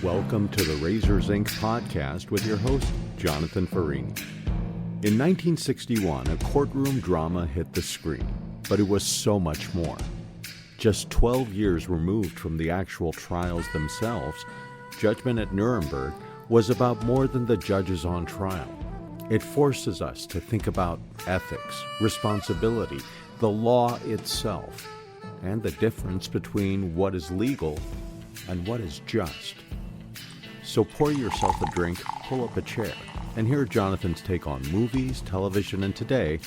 Welcome to the Razors Inc. podcast with your host, Jonathan Farini. In 1961, a courtroom drama hit the screen, but it was so much more. Just 12 years removed from the actual trials themselves, Judgment at Nuremberg was about more than the judges on trial. It forces us to think about ethics, responsibility, the law itself, and the difference between what is legal and what is just. So pour yourself a drink, pull up a chair, and hear Jonathan's take on movies, television, and today,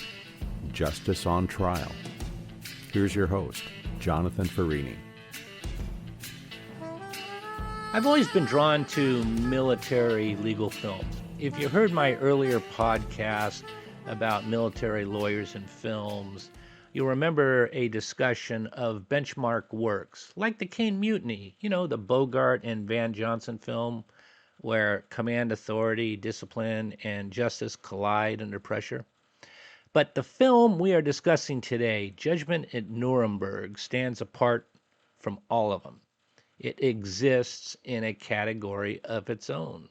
justice on trial. Here's your host, Jonathan Farini. I've always been drawn to military legal films. If you heard my earlier podcast about military lawyers and films, you'll remember a discussion of benchmark works, like the Caine Mutiny, the Bogart and Van Johnson film, where command authority, discipline, and justice collide under pressure. But the film we are discussing today, Judgment at Nuremberg, stands apart from all of them. It exists in a category of its own.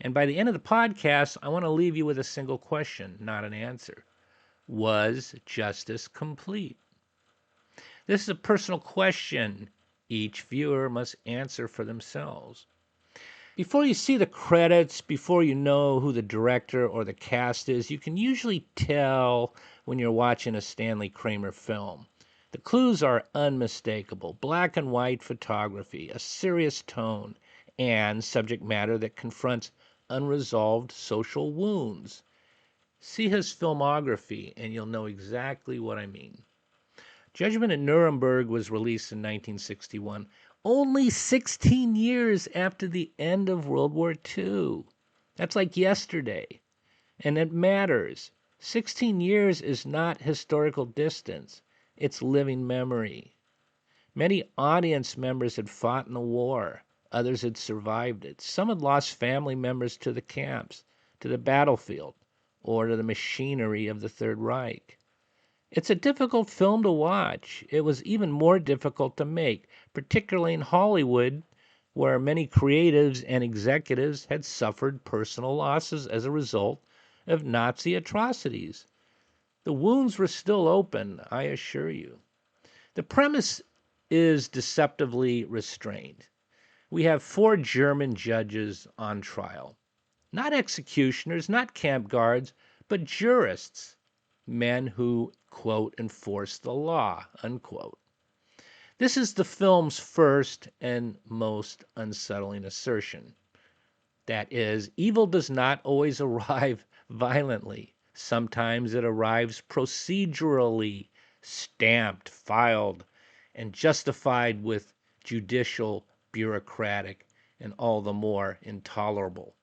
And by the end of the podcast, I want to leave you with a single question, not an answer. Was justice complete? This is a personal question each viewer must answer for themselves. Before you see the credits, before you know who the director or the cast is, you can usually tell when you're watching a Stanley Kramer film. The clues are unmistakable: black and white photography, a serious tone, and subject matter that confronts unresolved social wounds. See his filmography and you'll know exactly what I mean. Judgment at Nuremberg was released in 1961, only 16 years after the end of World War II. That's like yesterday. And it matters. 16 years is not historical distance. It's living memory. Many audience members had fought in the war. Others had survived it. Some had lost family members to the camps, to the battlefield, or to the machinery of the Third Reich. It's a difficult film to watch. It was even more difficult to make, particularly in Hollywood, where many creatives and executives had suffered personal losses as a result of Nazi atrocities. The wounds were still open, I assure you. The premise is deceptively restrained. We have 4 German judges on trial. Not executioners, not camp guards, but jurists. Men who, quote, enforce the law, unquote. This is the film's first and most unsettling assertion. That is, evil does not always arrive violently. Sometimes it arrives procedurally, stamped, filed, and justified with judicial, bureaucratic, and all the more intolerable.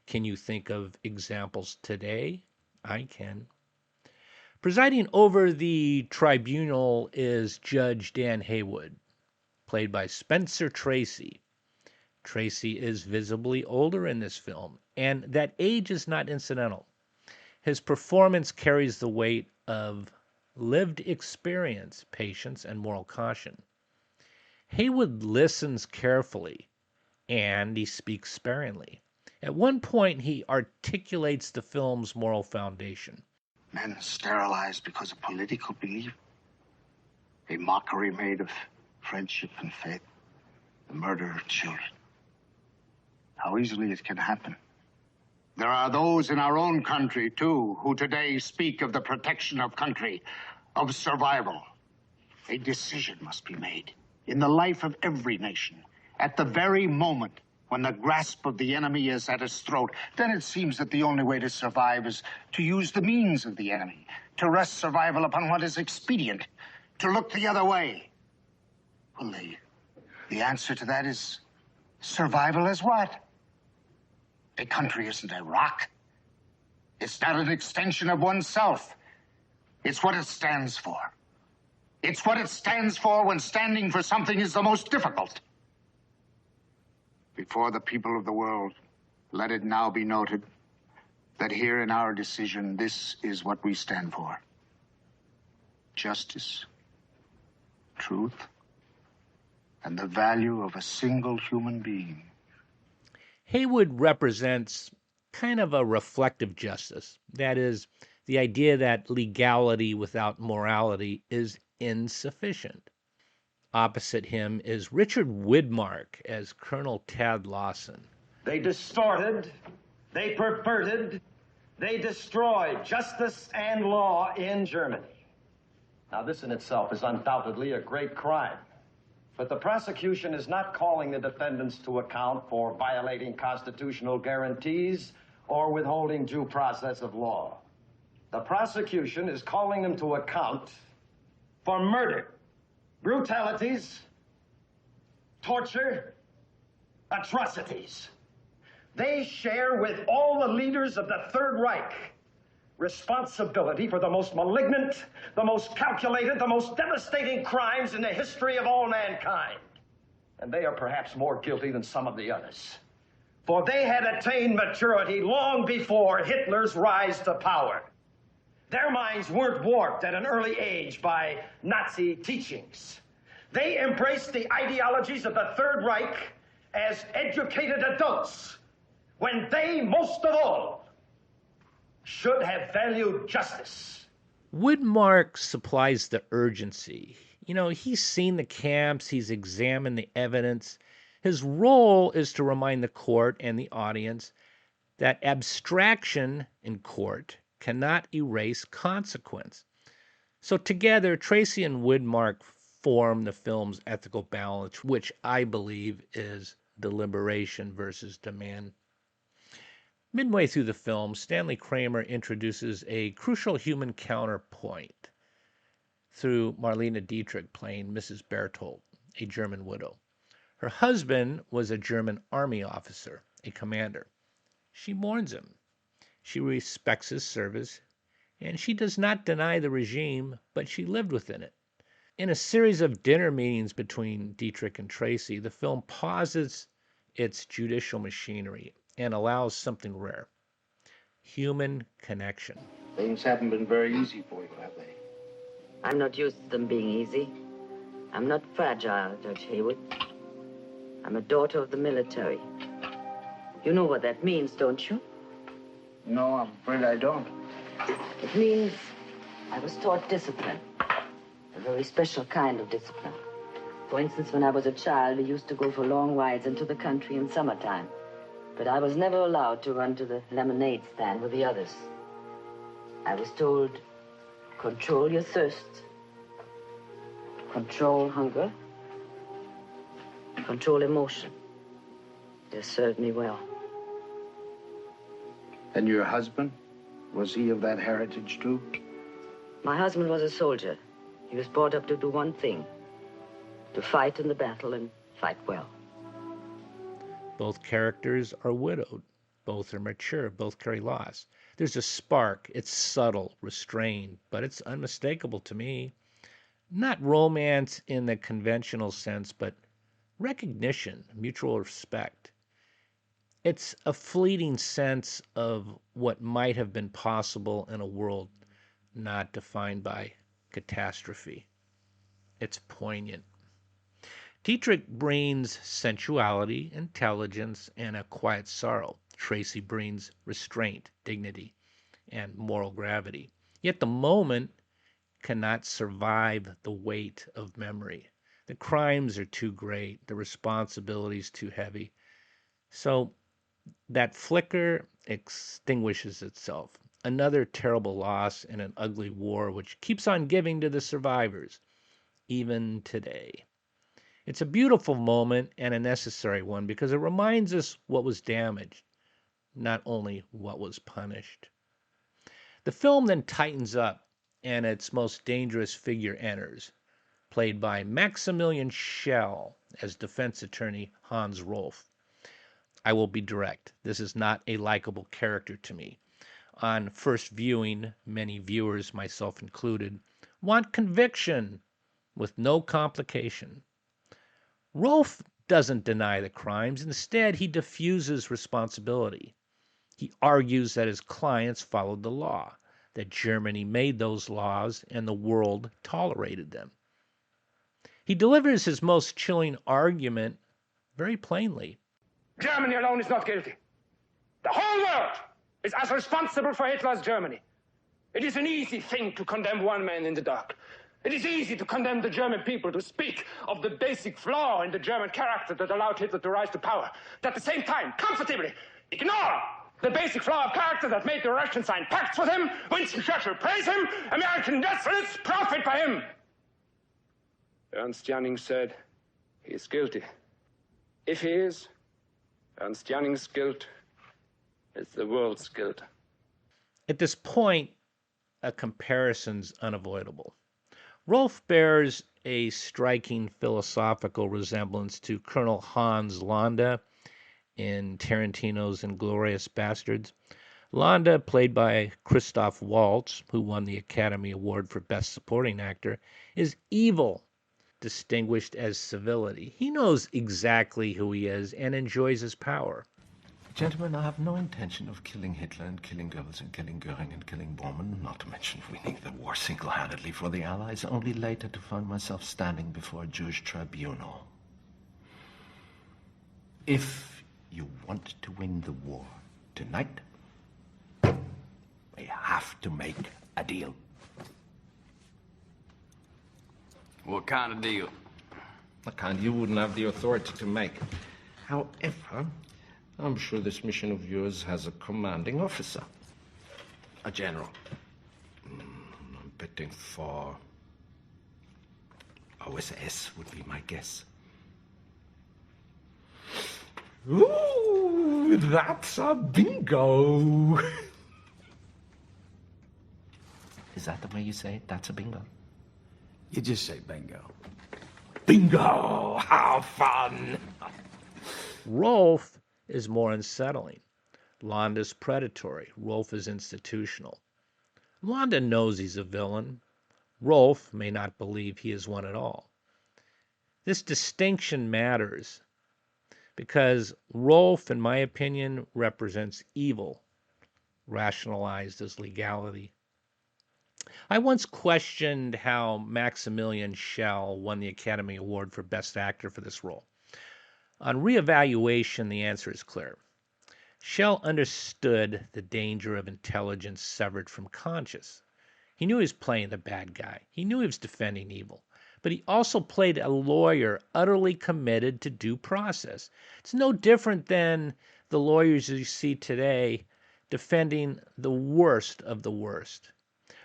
Can you think of examples today? I can. Presiding over the tribunal is Judge Dan Haywood, played by Spencer Tracy. Tracy is visibly older in this film, and that age is not incidental. His performance carries the weight of lived experience, patience, and moral caution. Haywood listens carefully, and he speaks sparingly. At one point, he articulates the film's moral foundation. Men sterilized because of political belief. A mockery made of friendship and faith. The murder of children. How easily it can happen. There are those in our own country, too, who today speak of the protection of country, of survival. A decision must be made in the life of every nation at the very moment when the grasp of the enemy is at its throat. Then it seems that the only way to survive is to use the means of the enemy, to rest survival upon what is expedient, to look the other way. Well, the answer to that is survival as what? A country isn't a rock. It's not an extension of oneself. It's what it stands for. It's what it stands for when standing for something is the most difficult. Before the people of the world, let it now be noted that here in our decision, this is what we stand for. Justice, truth, and the value of a single human being Haywood represents kind of a reflective justice. That is, the idea that legality without morality is insufficient. Opposite him is Richard Widmark as Colonel Tad Lawson. They distorted, they perverted, they destroyed justice and law in Germany. Now, this in itself is undoubtedly a great crime. But the prosecution is not calling the defendants to account for violating constitutional guarantees or withholding due process of law. The prosecution is calling them to account for murder, brutalities, torture, atrocities. They share with all the leaders of the Third Reich responsibility for the most malignant, the most calculated, the most devastating crimes in the history of all mankind. And they are perhaps more guilty than some of the others. For they had attained maturity long before Hitler's rise to power. Their minds weren't warped at an early age by Nazi teachings. They embraced the ideologies of the Third Reich as educated adults when they, most of all, should have valued justice. Widmark supplies the urgency. He's seen the camps, he's examined the evidence. His role is to remind the court and the audience that abstraction in court cannot erase consequence. So together, Tracy and Widmark form the film's ethical balance, which I believe is deliberation versus demand. Midway through the film, Stanley Kramer introduces a crucial human counterpoint through Marlene Dietrich playing Mrs. Berthold, a German widow. Her husband was a German army officer, a commander. She mourns him. She respects his service, and she does not deny the regime, but she lived within it. In a series of dinner meetings between Dietrich and Tracy, the film pauses its judicial machinery and allows something rare: human connection. Things haven't been very easy for you, have they? I'm not used to them being easy. I'm not fragile, Judge Haywood. I'm a daughter of the military. You know what that means, don't you? No, I'm afraid I don't. It means I was taught discipline, a very special kind of discipline. For instance, when I was a child, we used to go for long rides into the country in summertime. But I was never allowed to run to the lemonade stand with the others. I was told, control your thirst, control hunger, control emotion. They served me well. And your husband? Was he of that heritage, too? My husband was a soldier. He was brought up to do one thing: to fight in the battle and fight well. Both characters are widowed. Both are mature. Both carry loss. There's a spark. It's subtle, restrained, but it's unmistakable to me. Not romance in the conventional sense, but recognition, mutual respect. It's a fleeting sense of what might have been possible in a world not defined by catastrophe. It's poignant. Dietrich brings sensuality, intelligence, and a quiet sorrow. Tracy brings restraint, dignity, and moral gravity. Yet the moment cannot survive the weight of memory. The crimes are too great, the responsibilities too heavy. So that flicker extinguishes itself. Another terrible loss in an ugly war which keeps on giving to the survivors, even today. It's a beautiful moment and a necessary one because it reminds us what was damaged, not only what was punished. The film then tightens up and its most dangerous figure enters, played by Maximilian Schell as defense attorney Hans Rolf. I will be direct. This is not a likable character to me. On first viewing, many viewers, myself included, want conviction with no complication. Rolf doesn't deny the crimes. Instead, he diffuses responsibility. He argues that his clients followed the law, that Germany made those laws and the world tolerated them. He delivers his most chilling argument very plainly. Germany alone is not guilty. The whole world is as responsible for Hitler's Germany. It is an easy thing to condemn one man in the dark. It is easy to condemn the German people, to speak of the basic flaw in the German character that allowed Hitler to rise to power. But at the same time, comfortably ignore the basic flaw of character that made the Russians sign pacts with him, Winston Churchill praise him, American nationalists profit by him. Ernst Janning said he is guilty. If he is, Ernst Janning's guilt is the world's guilt. At this point, a comparison's unavoidable. Rolf bears a striking philosophical resemblance to Colonel Hans Landa in Tarantino's *Inglourious Bastards*. Landa, played by Christoph Waltz, who won the Academy Award for Best Supporting Actor, is evil, distinguished as civility. He knows exactly who he is and enjoys his power. Gentlemen, I have no intention of killing Hitler and killing Goebbels and killing Goering and killing Bormann, not to mention winning the war single-handedly for the Allies, only later to find myself standing before a Jewish tribunal. If you want to win the war tonight, we have to make a deal. What kind of deal? The kind you wouldn't have the authority to make. However, I'm sure this mission of yours has a commanding officer. A general. I'm betting for OSS would be my guess. Ooh, that's a bingo. Is that the way you say it? That's a bingo? You just say bingo. Bingo! How fun! Rolf is more unsettling. Landa's predatory. Rolf is institutional. Landa knows he's a villain. Rolf may not believe he is one at all. This distinction matters because Rolf, in my opinion, represents evil, rationalized as legality. I once questioned how Maximilian Schell won the Academy Award for Best Actor for this role. On reevaluation, the answer is clear. Schell understood the danger of intelligence severed from conscience. He knew he was playing the bad guy. He knew he was defending evil. But he also played a lawyer utterly committed to due process. It's no different than the lawyers you see today defending the worst of the worst.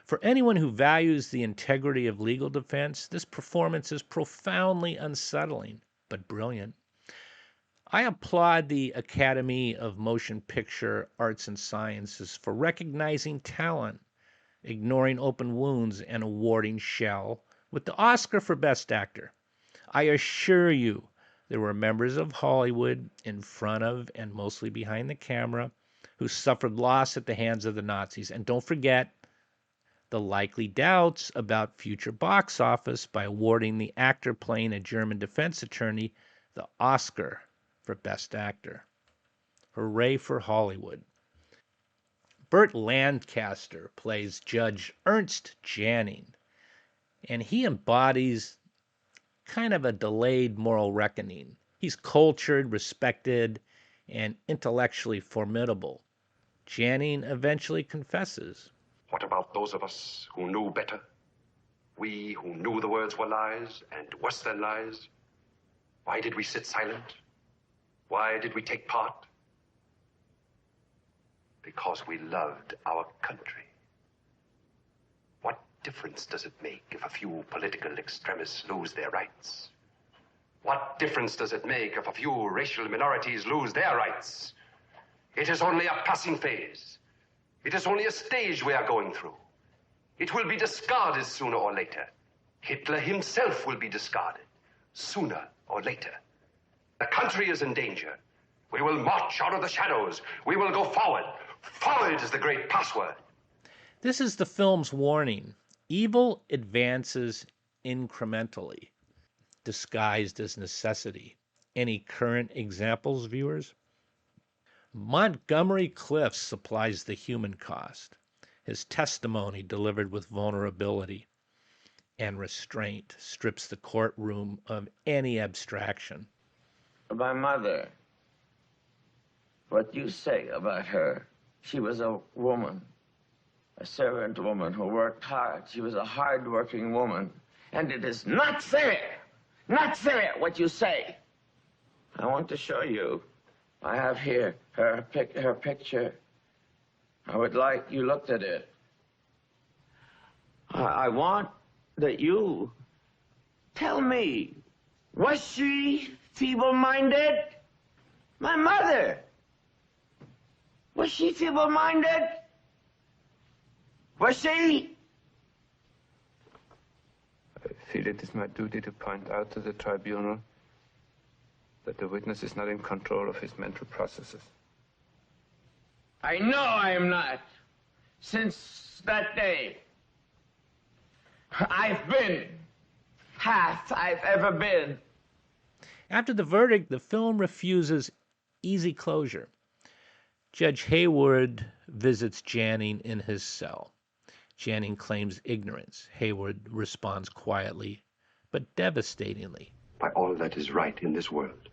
For anyone who values the integrity of legal defense, this performance is profoundly unsettling, but brilliant. I applaud the Academy of Motion Picture Arts and Sciences for recognizing talent, ignoring open wounds, and awarding Schell with the Oscar for Best Actor. I assure you there were members of Hollywood in front of and mostly behind the camera who suffered loss at the hands of the Nazis. And don't forget the likely doubts about future box office by awarding the actor playing a German defense attorney the Oscar for Best Actor. Hooray for Hollywood. Burt Lancaster plays Judge Ernst Janning, and he embodies kind of a delayed moral reckoning. He's cultured, respected, and intellectually formidable. Janning eventually confesses. What about those of us who knew better? We who knew the words were lies, and worse than lies? Why did we sit silent? Why did we take part? Because we loved our country. What difference does it make if a few political extremists lose their rights? What difference does it make if a few racial minorities lose their rights? It is only a passing phase. It is only a stage we are going through. It will be discarded sooner or later. Hitler himself will be discarded sooner or later. The country is in danger. We will march out of the shadows. We will go forward. Forward is the great password. This is the film's warning. Evil advances incrementally, disguised as necessity. Any current examples, viewers? Montgomery Clift supplies the human cost. His testimony, delivered with vulnerability and restraint, strips the courtroom of any abstraction. My mother. what you say about her. She was a woman, a servant woman who worked hard. She was a hard-working woman. And it is not fair what you say. I want to show you. I have here her picture. I would like you looked at it. I want that you tell me, was she feeble-minded? My mother, was she feeble-minded? Was she? I feel it is my duty to point out to the tribunal that the witness is not in control of his mental processes. I know I am not. Since that day, I've been half I've ever been. After the verdict, the film refuses easy closure. Judge Hayward visits Janning in his cell. Janning claims ignorance. Hayward responds quietly, but devastatingly. By all that is right in this world,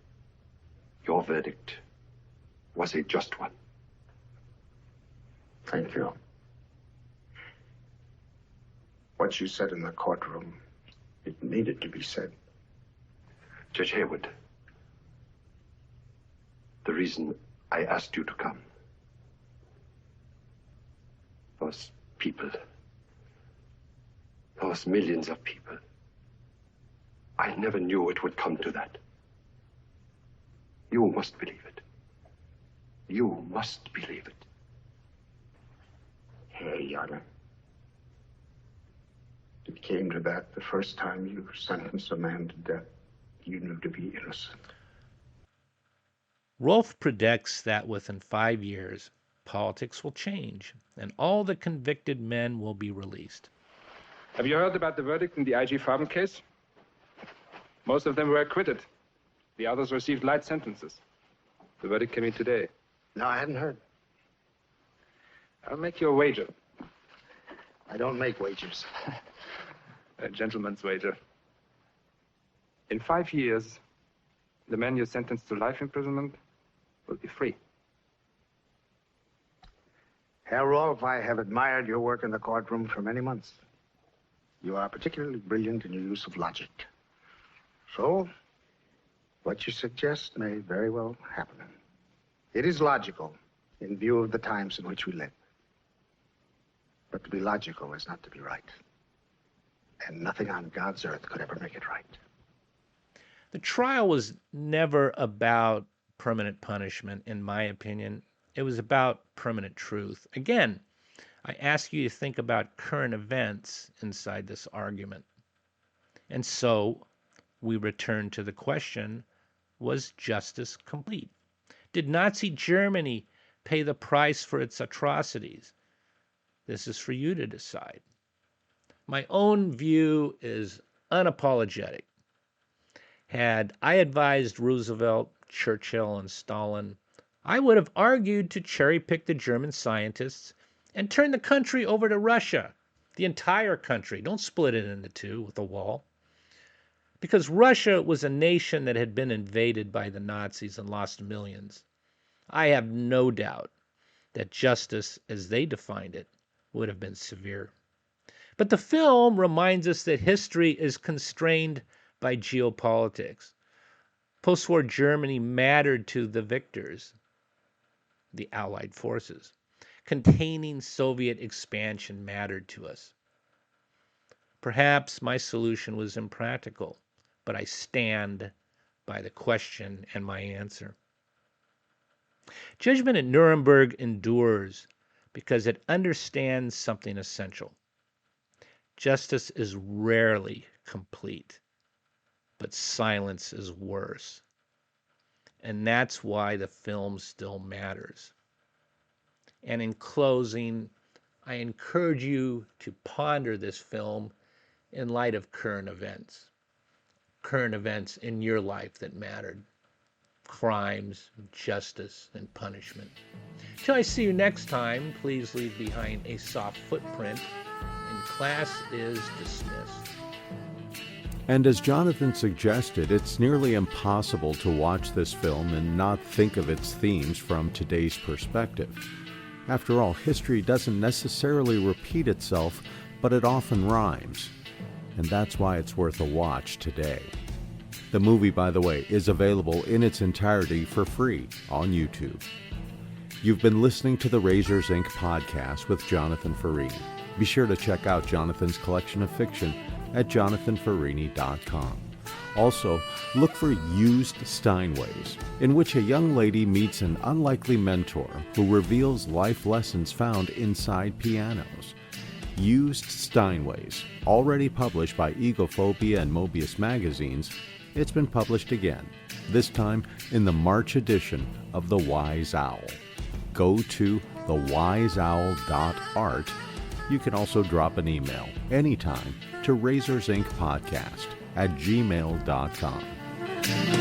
your verdict was a just one. Thank you. What you said in the courtroom, it needed to be said. Judge Hayward, the reason I asked you to come, those people, those millions of people, I never knew it would come to that. You must believe it. You must believe it. Hey, Yana. It came to that the first time you sentenced a man to death you knew to be innocent. Rolfe predicts that within 5 years, politics will change and all the convicted men will be released. Have you heard about the verdict in the I.G. Farben case? Most of them were acquitted. The others received light sentences. The verdict came in today. No, I hadn't heard. I'll make you a wager. I don't make wagers. A gentleman's wager. In 5 years, the man you sentenced to life imprisonment will be free. Herr Rolfe, I have admired your work in the courtroom for many months. You are particularly brilliant in your use of logic. So, what you suggest may very well happen. It is logical in view of the times in which we live. But to be logical is not to be right. And nothing on God's earth could ever make it right. The trial was never about permanent punishment, in my opinion. It was about permanent truth. Again, I ask you to think about current events inside this argument. And so we return to the question, was justice complete? Did Nazi Germany pay the price for its atrocities? This is for you to decide. My own view is unapologetic. Had I advised Roosevelt, Churchill, and Stalin, I would have argued to cherry-pick the German scientists and turn the country over to Russia, the entire country. Don't split it into two with a wall. Because Russia was a nation that had been invaded by the Nazis and lost millions. I have no doubt that justice, as they defined it, would have been severe. But the film reminds us that history is constrained by geopolitics. Post-war Germany mattered to the victors, the Allied forces. Containing Soviet expansion mattered to us. Perhaps my solution was impractical, but I stand by the question and my answer. Judgment at Nuremberg endures because it understands something essential. Justice is rarely complete, but silence is worse. And that's why the film still matters. And in closing, I encourage you to ponder this film in light of current events in your life that mattered. Crimes, justice, and punishment. Till I see you next time, please leave behind a soft footprint, and class is dismissed. And as Jonathan suggested, it's nearly impossible to watch this film and not think of its themes from today's perspective. After all, history doesn't necessarily repeat itself, but it often rhymes. And that's why it's worth a watch today. The movie, by the way, is available in its entirety for free on YouTube. You've been listening to the Razors Inc. podcast with Jonathan Farini. Be sure to check out Jonathan's collection of fiction at jonathanfarini.com. Also, look for Used Steinways, in which a young lady meets an unlikely mentor who reveals life lessons found inside pianos. Used Steinways, already published by Egophobia and Mobius magazines, it's been published again, this time in the March edition of The Wise Owl. Go to thewiseowl.art. You can also drop an email anytime to razorsincpodcast@gmail.com.